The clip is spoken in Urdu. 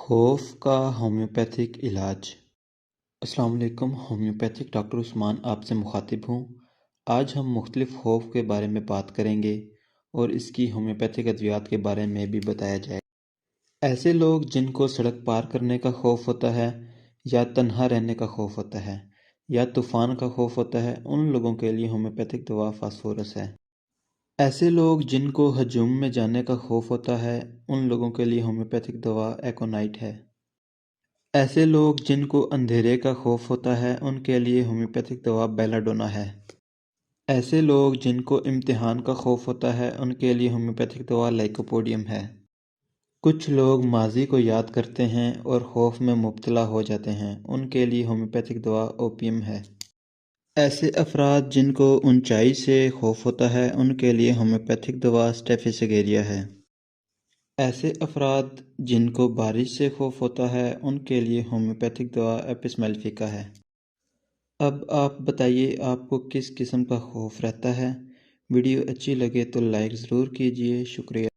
خوف کا ہومیوپیتھک علاج۔ السلام علیکم، ہومیوپیتھک ڈاکٹر عثمان آپ سے مخاطب ہوں۔ آج ہم مختلف خوف کے بارے میں بات کریں گے اور اس کی ہومیوپیتھک ادویات کے بارے میں بھی بتایا جائے گا۔ ایسے لوگ جن کو سڑک پار کرنے کا خوف ہوتا ہے، یا تنہا رہنے کا خوف ہوتا ہے، یا طوفان کا خوف ہوتا ہے، ان لوگوں کے لیے ہومیوپیتھک دوا فاسفورس ہے۔ ایسے لوگ جن کو ہجوم میں جانے کا خوف ہوتا ہے، ان لوگوں کے لیے ہومیوپیتھک دوا ایکونائٹ ہے۔ ایسے لوگ جن کو اندھیرے کا خوف ہوتا ہے، ان کے لیے ہومیوپیتھک دوا بیلاڈونا ہے۔ ایسے لوگ جن کو امتحان کا خوف ہوتا ہے، ان کے لیے ہومیوپیتھک دوا لائکوپوڈیم ہے۔ کچھ لوگ ماضی کو یاد کرتے ہیں اور خوف میں مبتلا ہو جاتے ہیں، ان کے لیے ہومیوپیتھک دوا اوپیم ہے۔ ایسے افراد جن کو اونچائی سے خوف ہوتا ہے، ان کے لیے ہومیوپیتھک دوا اسٹیفیسیگیریا ہے۔ ایسے افراد جن کو بارش سے خوف ہوتا ہے، ان کے لیے ہومیوپیتھک دوا ایپسمیلفیکا ہے۔ اب آپ بتائیے آپ کو کس قسم کا خوف رہتا ہے؟ ویڈیو اچھی لگے تو لائک ضرور کیجیے۔ شکریہ۔